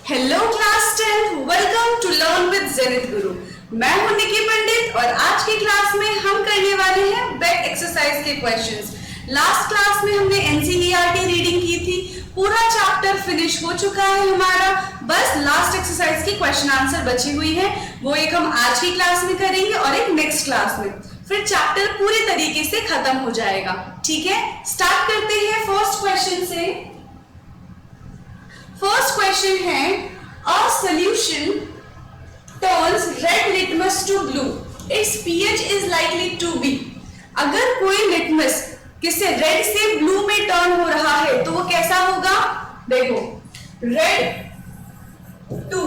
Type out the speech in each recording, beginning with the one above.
Hello class 10, welcome to learn with Zenith Guru. मैं हूं निकी पंडित और आज की क्लास में हम करने वाले हैं बेक एक्सरसाइज के क्वेश्चंस। लास्ट क्लास में हमने एनसीईआरटी रीडिंग की थी, पूरा चैप्टर फिनिश हो चुका है हमारा, बस लास्ट एक्सरसाइज की क्वेश्चन आंसर बची हुई है। वो एक हम आज की क्लास में करेंगे और एक नेक्स्ट क्लास में, फिर चैप्टर पूरी तरीके से खत्म हो जाएगा। ठीक है, स्टार्ट करते हैं फर्स्ट क्वेश्चन से। फर्स्ट क्वेश्चन है, a solution turns red litmus to blue, its pH is likely to be. अगर कोई लिटमस किससे रेड से ब्लू में टर्न हो रहा है तो वो कैसा होगा? देखो, रेड टू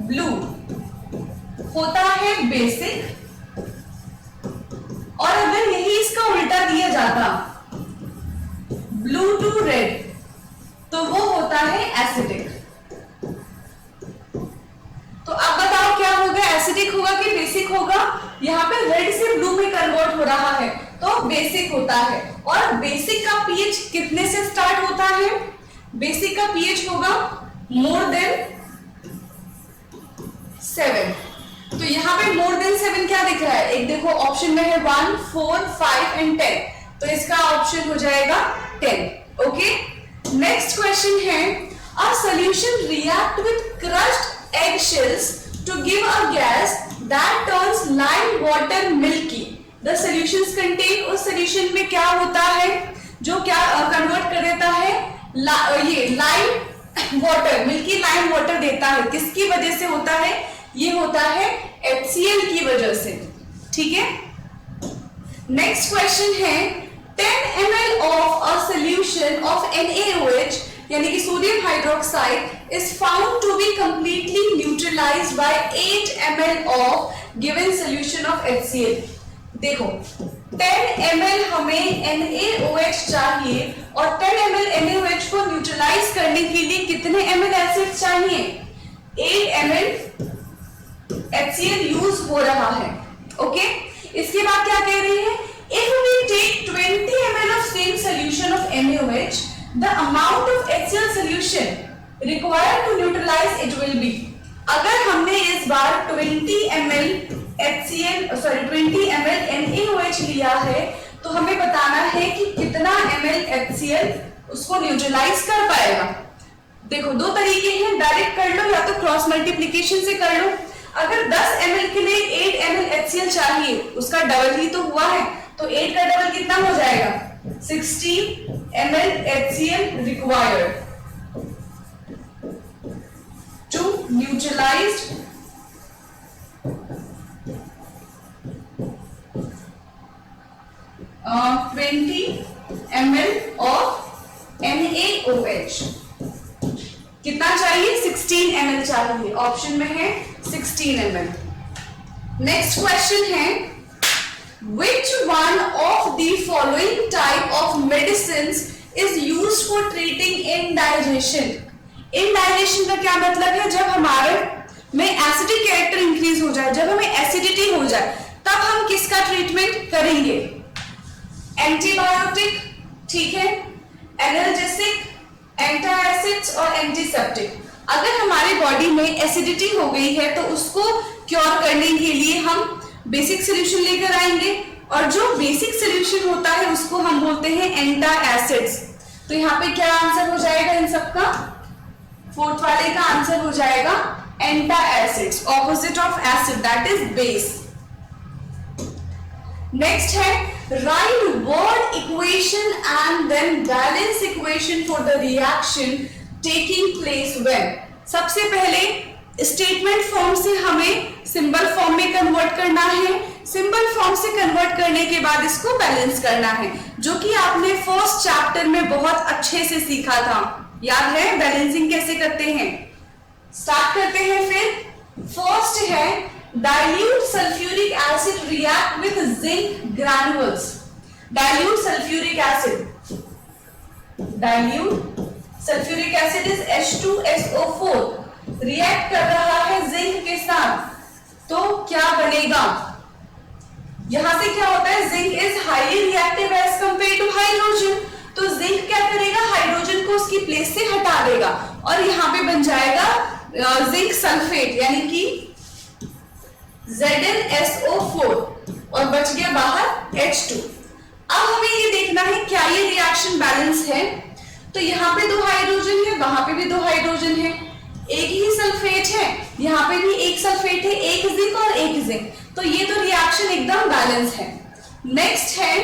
ब्लू होता है बेसिक, और अगर यही इसका उल्टा दिया जाता ब्लू टू रेड तो वो होता है एसिडिक। तो अब बताओ क्या होगा, एसिडिक होगा कि बेसिक होगा? यहाँ पे रेड से ब्लू में कन्वर्ट हो रहा है तो बेसिक होता है। और बेसिक का पीएच कितने से स्टार्ट होता है? बेसिक का पीएच होगा मोर देन 7। तो यहाँ पे मोर देन 7 क्या दिख रहा है? एक देखो ऑप्शन में है 1, 4, 5 एंड 10, तो इसका ऑप्शन हो जाएगा 10। ओके, नेक्स्ट क्वेश्चन है, a solution react with crushed egg shells to give a gas that turns lime water milky. The solutions contain, उस सॉल्यूशन में क्या होता है जो क्या कन्वर्ट कर देता है ये lime water, milky lime water देता है। किसकी वजह से होता है? ये होता है HCl की वजह से। ठीक है, नेक्स्ट क्वेश्चन है, 10 ml of a solution of NaOH यानी कि sodium hydroxide is found to be completely neutralized by 8 ml of given solution of HCl। देखो, 10 ml हमें NaOH चाहिए और 10 ml NaOH को न्यूट्रलाइज करने के लिए कितने ml एसिड चाहिए? 8 ml HCl यूज हो रहा है। ओके, इसके बाद क्या कह रही है? If we take 20 ml of same solution of NaOH, the amount of HCl solution required to neutralize it will be। अगर हमने इस बार 20 ml NaOH लिया है तो हमें बताना है कि कितना ml HCl उसको न्यूट्रलाइज कर पाएगा। देखो, दो तरीके हैं, डायरेक्ट कर लो या तो क्रॉस मल्टीप्लीकेशन से कर लो। अगर 10 ml के लिए 8 ml HCl चाहिए, उसका डबल ही तो हुआ है, तो 8 का डबल कितना हो जाएगा? 16 ml HCl required to neutralize 20 ml of NaOH। कितना चाहिए? 16 ml चाहिए, ऑप्शन में है 16 ml। नेक्स्ट क्वेश्चन है, which one of the following type of medicines is used for treating indigestion? indigestion का क्या मतलब है? जब हमारे में एसिडिक कैरेक्टर इंक्रीज हो जाए, जब हमें एसिडिटी हो जाए, तब हम किसका ट्रीटमेंट करेंगे? एंटीबायोटिक, ठीक है, एनाल्जेसिक, एंटासिड्स और एंटीसेप्टिक। अगर हमारी बॉडी में एसिडिटी हो गई है तो उसको क्योर करने के लिए हम बेसिक सोल्यूशन लेकर आएंगे, और जो बेसिक सोल्यूशन होता है उसको हम बोलते हैं एंटासिड्स। तो यहाँ पे क्या आंसर हो जाएगा इन सबका? फोर्थ वाले का आंसर हो जाएगा antacids, opposite of acid that is base. Next है, right word equation and then balance equation for the reaction taking place when. सबसे पहले स्टेटमेंट फॉर्म से हमें सिंबल फॉर्म में कन्वर्ट करना है, सिंबल फॉर्म से कन्वर्ट करने के बाद इसको बैलेंस करना है, जो कि आपने फर्स्ट चैप्टर में बहुत अच्छे से सीखा था। याद है बैलेंसिंग कैसे करते हैं? स्टार्ट करते हैं फिर। फर्स्ट है, dilute sulfuric acid react with zinc granules। dilute sulfuric acid, dilute sulfuric acid is H2SO4, react कर रहा है जिंक के साथ, तो क्या बनेगा? यहां से क्या होता है? Zinc is highly reactive as compare to hydrogen, तो जिंक क्या करेगा? हाइड्रोजन को उसकी प्लेस से हटा देगा और यहाँ पे बन जाएगा जिंक सल्फेट यानी कि ZnSO4 और बच गया बाहर H2। अब हमें ये देखना है क्या ये रिएक्शन बैलेंस है। तो यहाँ पे 2 हाइड्रोजन है, वहां पे भी 2 हाइड्रोजन है, एक ही सल्फेट है, यहाँ पे भी एक सल्फेट है, एक जिंक और एक जिंक, तो ये तो रिएक्शन एकदम बैलेंस है। नेक्स्ट है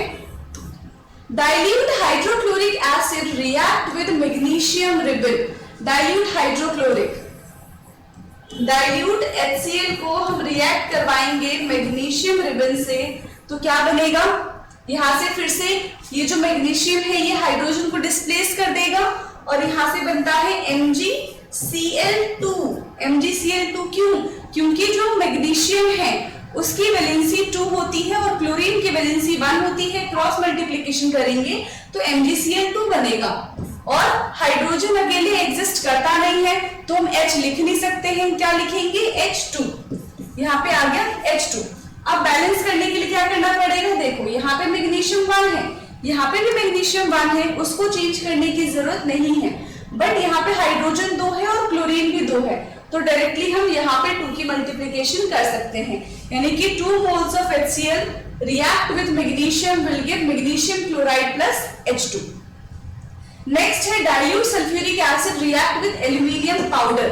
dilute hydrochloric acid react with magnesium ribbon। dilute hydrochloric, dilute HCl को हम रिएक्ट करवाएंगे मैग्नीशियम रिबन से, तो क्या बनेगा, यहां से फिर से ये जो मैग्नीशियम है ये हाइड्रोजन को डिस्प्लेस कर देगा और यहां से बनता है MgCl2। MgCl2 क्यों, क्योंकि जो मैग्नीशियम है उसकी वैलेंसी 2 होती है और क्लोरीन की वैलेंसी 1 होती है, क्रॉस मल्टीप्लिकेशन करेंगे तो MgCl2 बनेगा और हाइड्रोजन अकेले एग्जिस्ट करता नहीं है तो हम H लिख नहीं सकते हैं, क्या लिखेंगे H2, यहाँ पे आ गया H2। अब बैलेंस करने के लिए क्या करना पड़ेगा, देखो यहाँ पे मैग्नीशियम 1 है, यहाँ पे भी मैग्नीशियम 1 है, उसको चेंज करने की जरूरत नहीं है, बट यहाँ पे हाइड्रोजन 2 है और क्लोरीन भी 2 है, तो डायरेक्टली हम यहाँ पे 2 की मल्टीप्लिकेशन कर सकते हैं, यानी कि 2 moles of HCl react with magnesium will give magnesium chloride plus H2। Next है dilute sulfuric acid react with aluminium powder।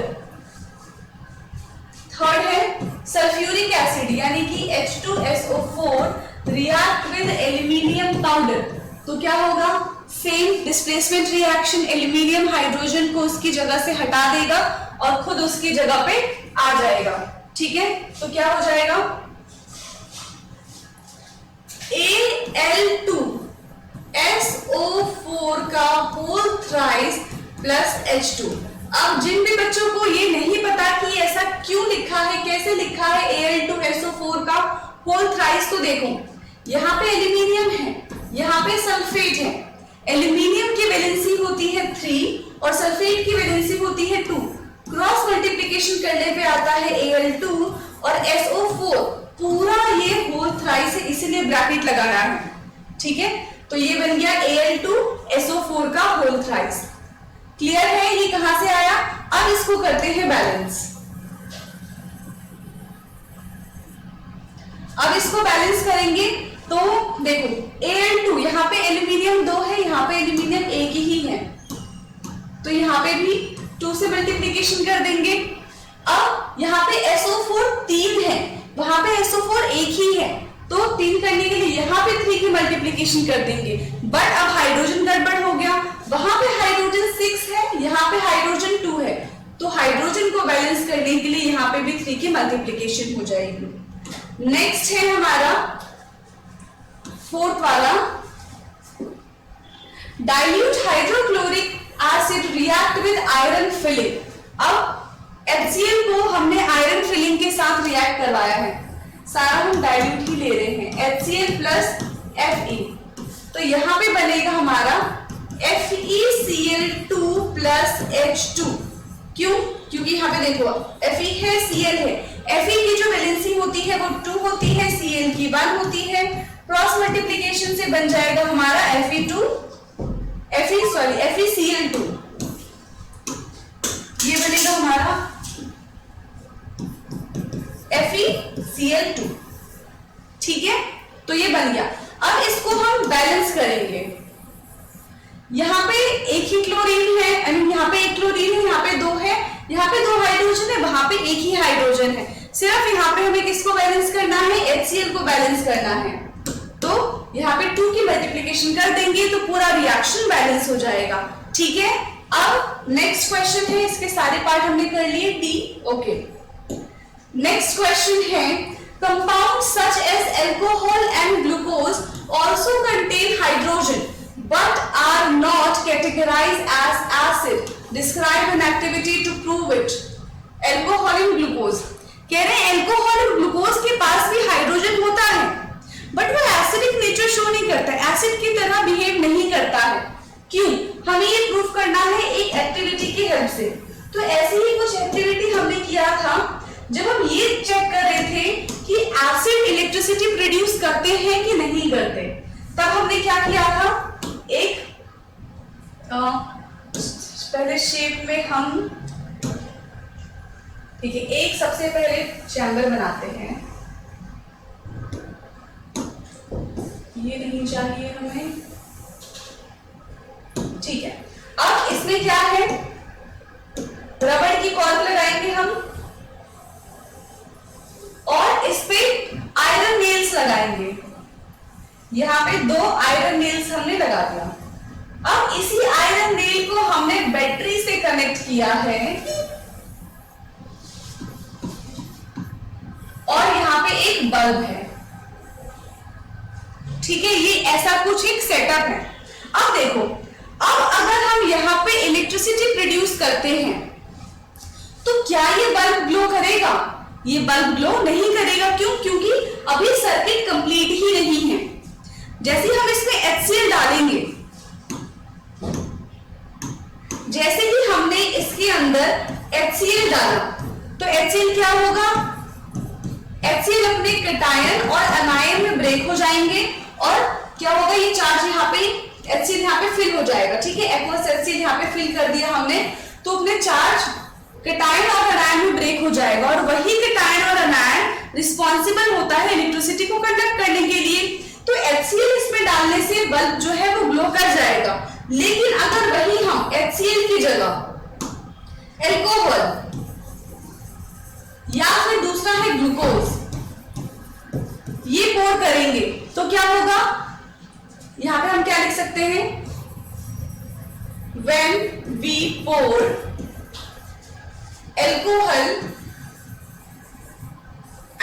Third है सल्फ्यूरिक एसिड यानी कि H2SO4 react with aluminium powder, तो क्या होगा, same displacement reaction, aluminium hydrogen को उसकी जगह से हटा देगा और खुद उसकी जगह पे आ जाएगा, ठीक है, तो क्या हो जाएगा Al2SO4 का होल थ्राइस प्लस H2। अब जिन भी बच्चों को ये नहीं पता कि ऐसा क्यों लिखा है, कैसे लिखा है Al2SO4 का होल थ्राइस, तो देखो यहाँ पे एल्यूमिनियम है, यहाँ पे सल्फेट है, एल्यूमिनियम की वैलेंसी होती है 3 और सल्फेट की वैलेंसी होती है 2, क्रॉस मल्टीप्लिकेशन करने पे आता है Al2 और SO4, पूरा ये होल थ्राइस है इसीलिए ब्रैकेट लगाया है, ठीक है, तो ये बन गया Al2SO4 का होल थ्राइस। क्लियर है ये कहां से आया। अब इसको करते हैं बैलेंस। अब इसको बैलेंस करेंगे तो देखो Al2, यहाँ पे एल्यूमिनियम 2 है, यहाँ पे एल्यूमिनियम 1 ही है, तो यहाँ पे भी 2 से मल्टीप्लिकेशन कर देंगे। अब यहाँ पे SO4 3 है, वहां पे SO4 1 ही है, तो 3 करने के लिए यहाँ पे 3 की मल्टीप्लिकेशन कर देंगे, बट अब हाइड्रोजन गड़बड़ हो गया, वहां पे हाइड्रोजन 6 है, यहाँ पे हाइड्रोजन 2 है, तो हाइड्रोजन को बैलेंस करने के लिए यहाँ पे भी 3 की मल्टीप्लिकेशन हो जाएगी। नेक्स्ट है हमारा फोर्थ वाला, dilute hydrochloric acid react with iron filling. अब HCl को हमने आयरन फिलिंग के साथ रिएक्ट करवाया है, सारा हम डाइल्यूट ही ले रहे हैं, HCl प्लस Fe, तो यहां पे बनेगा हमारा FeCl2 प्लस H2। क्यों, क्योंकि यहाँ पे देखो Fe है, Cl है, Fe की जो वैलेंसी होती है वो 2 होती है, Cl की 1 होती है, क्रॉस मल्टीप्लिकेशन से बन जाएगा हमारा FeCl2, ये बनेगा हमारा FeCl2, ठीक है, तो ये बन गया। अब इसको हम बैलेंस करेंगे, यहाँ पे एक ही क्लोरीन है, यहाँ पे एक क्लोरीन है, यहाँ पे 2 है, यहाँ पे 2 हाइड्रोजन है, वहां पे एक ही हाइड्रोजन है, सिर्फ यहाँ पे हमें किसको बैलेंस करना है, HCl को बैलेंस करना है, तो यहाँ पे 2 की मल्टीप्लिकेशन कर देंगे तो पूरा रिएक्शन बैलेंस हो जाएगा, ठीक है। अब नेक्स्ट क्वेश्चन है, इसके सारे पार्ट हमने कर लिए, टी ओके। नेक्स्ट क्वेश्चन है, compound such as alcohol and glucose also contain hydrogen but are not categorized as acid. Describe an activity to prove it. Alcohol and glucose. कह रहे हैं अल्कोहल और ग्लूकोज के पास भी हाइड्रोजन होता है, बट वो एसिडिक नेचर शो नहीं करता, एसिड की तरह बिहेव नहीं करता है। क्यों? हमें ये प्रूफ करना है एक एक्टिविटी की हेल्प से। तो ऐसी ही कुछ एक्टिविटी हमने किया था जब हम ये चेक कर रहे थे कि एसिड इलेक्ट्रिसिटी प्रोड्यूस करते हैं कि नहीं करते। तब हमने क्या किया था, एक पहले शेप में हम ठीक है, एक सबसे पहले चैम्बर बनाते हैं, ये नहीं चाहिए हमें, ठीक है। अब इसमें क्या है, रबड़ की कॉर्क लगाएंगे हम और इस पे आयरन नेल्स लगाएंगे। यहां पे 2 आयरन नेल्स हमने लगा दिया। अब इसी आयरन नेल को हमने बैटरी से कनेक्ट किया है और यहां पे एक बल्ब है, ठीक है। ये ऐसा कुछ एक सेटअप है। अब देखो, अब अगर हम यहां पे इलेक्ट्रिसिटी प्रोड्यूस करते हैं तो क्या ये बल्ब ग्लो करेगा? ये बल्ब ग्लो नहीं करेगा। क्यों? क्योंकि अभी सर्किट कंप्लीट ही नहीं है। जैसे हम इसमें HCl डालेंगे, जैसे ही हमने इसके अंदर HCl डाला तो HCl क्या होगा? HCl अपने कैटायन और अनायन में ब्रेक हो जाएंगे और क्या होगा, ये चार्ज यहाँ पे HCl यहाँ पे फिल हो जाएगा, ठीक है। एक्वस HCl यहाँ पे फिल कर दिया हमने, तो अपने चार्ज कैटायन और अनायन में ब्रेक हो जाएगा और वही कैटायन और अनायन रिस्पॉन्सिबल होता है इलेक्ट्रिसिटी को कंडक्ट करने के लिए। तो HCl इसमें डालने से बल्ब जो है वो ग्लो कर जाएगा। लेकिन अगर वही हम HCl की जगह एल्कोहल या फिर दूसरा है ग्लूकोज, ये पोर करेंगे तो क्या होगा? यहां पे हम क्या लिख सकते हैं, when we pour alcohol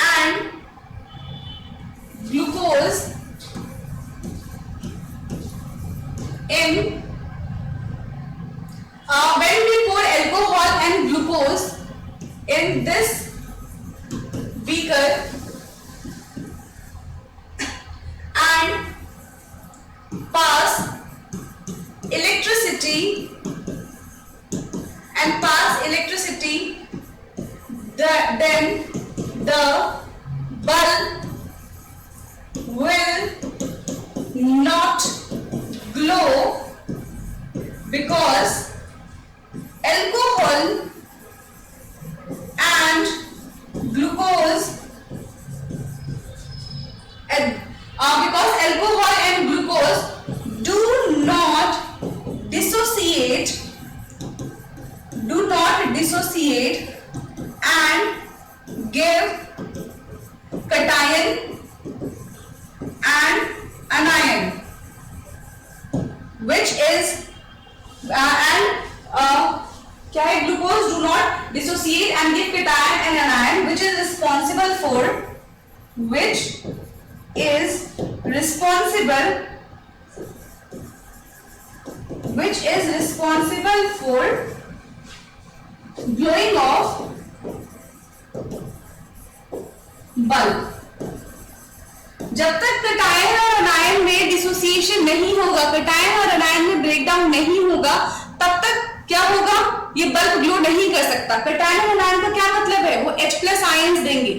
and glucose in when we pour alcohol and glucose in this beaker and pass electricity then the bulb will not glow because alcohol and glucose because alcohol and glucose do not dissociate and give cation and anion, which is क्या है, glucose do not dissociate and give cation and anion, which is responsible for glowing of bulb। जब तक cation और अनायन में dissociation नहीं होगा, cation और अनायन में ब्रेकडाउन नहीं होगा, तब तक क्या होगा, ये बल्ब ग्लो नहीं कर सकता। कैटायन और अनायन का क्या मतलब है, वो H+ आयंस देंगे।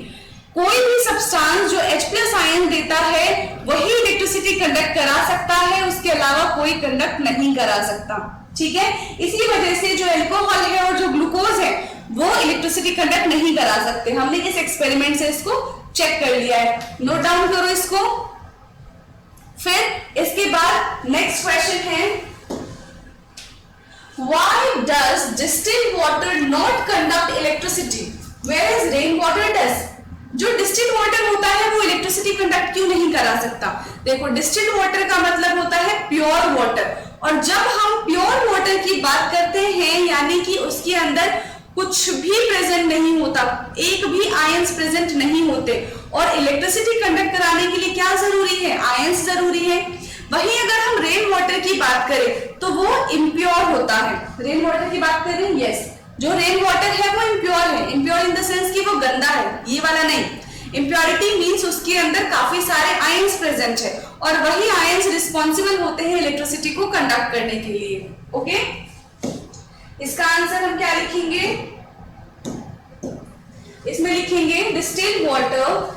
कोई भी सब्सटेंस जो H+ आयन देता है वही इलेक्ट्रिसिटी कंडक्ट करा सकता है, उसके अलावा कोई कंडक्ट नहीं करा सकता, ठीक है। इसी वजह से जो अल्कोहल है और जो ग्लूकोज है वो इलेक्ट्रिसिटी कंडक्ट नहीं करा सकते। हमने इस एक्सपेरिमेंट से इसको चेक कर लिया है, नोट डाउन करो इसको। फिर इसके बाद नेक्स्ट क्वेश्चन है, why does distilled water not conduct electricity whereas rain water does? जो डिस्टिल्ड वाटर होता है वो इलेक्ट्रिसिटी कंडक्ट क्यों नहीं करा सकता? देखो, डिस्टिल्ड वाटर का मतलब होता है प्योर वाटर, और जब हम प्योर वाटर की बात करते हैं यानी कि उसके अंदर कुछ भी प्रेजेंट नहीं होता, एक भी आयंस प्रेजेंट नहीं होते, और इलेक्ट्रिसिटी कंडक्ट कराने के लिए क्या जरूरी है, आयंस जरूरी है। वहीं अगर हम रेन वाटर की बात करें तो वो इम्प्योर होता है। रेन वाटर की बात करें, यस, जो रेन वाटर है वो इम्प्योर है। इम्प्योर इन द सेंस कि वो गंदा है, ये वाला नहीं। इम्प्योरिटी मींस उसके अंदर काफी सारे आयंस प्रेजेंट है और वही आयंस रिस्पॉन्सिबल होते हैं इलेक्ट्रिसिटी को कंडक्ट करने के लिए। ओके, इसका आंसर हम क्या लिखेंगे, इसमें लिखेंगे distilled water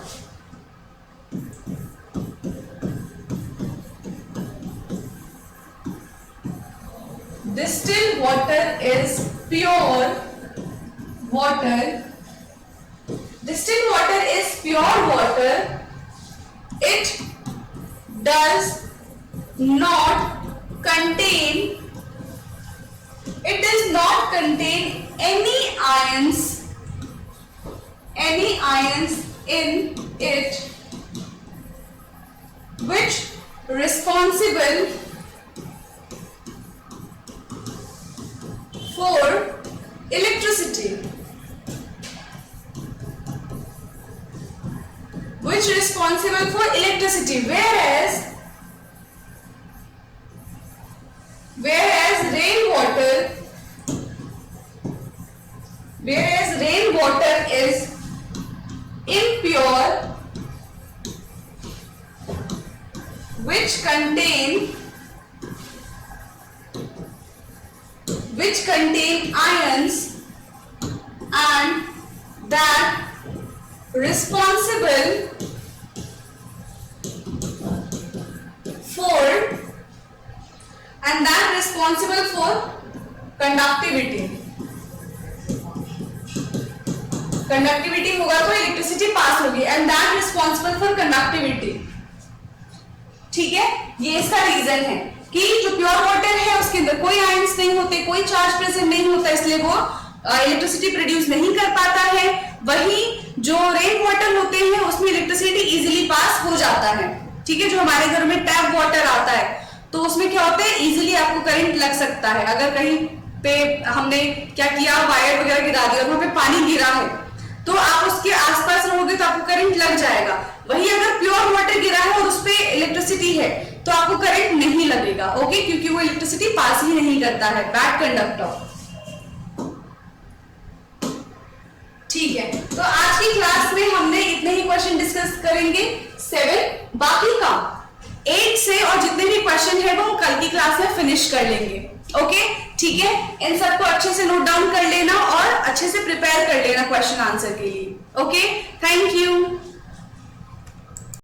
distilled water is pure water distilled water is pure water. It does not contain any ions in it which responsible for electricity. Whereas rainwater is impure, which contain ions and that responsible for conductivity होगा तो electricity pass होगी, and that responsible for conductivity. ठीक है, ये इसका reason है कि जो प्योर वाटर है उसके अंदर कोई आयंस नहीं होते, कोई चार्ज प्रेजेंट नहीं होता, इसलिए वो इलेक्ट्रिसिटी प्रोड्यूस नहीं कर पाता है. वही जो रेन वाटर होते हैं उसमें इलेक्ट्रिसिटी इजीली पास हो जाता है. ठीक है, जो हमारे घर में टैप वाटर आता है तो उसमें क्या होता है, इजीली आपको करंट लग सकता है. अगर कहीं पे हमने क्या किया, वायर वगैरह गिरा दिया, वहां पे पानी गिरा है तो आप उसके आसपास रहोगे तो आपको करंट लग जाएगा. वही अगर प्योर वाटर गिरा है और उस पे इलेक्ट्रिसिटी है तो आपको करंट नहीं लगेगा. ओके, क्योंकि वो इलेक्ट्रिसिटी पास ही नहीं करता है, बैड कंडक्टर. ठीक है, तो आज की क्लास में हमने इतने ही क्वेश्चन डिस्कस करेंगे 7. बाकी का 8 से और जितने भी क्वेश्चन है वो कल की क्लास में फिनिश कर लेंगे. ओके, ठीक है, इन सबको अच्छे से नोट डाउन कर लेना और अच्छे से प्रिपेयर कर लेना क्वेश्चन आंसर के लिए. Okay, thank you.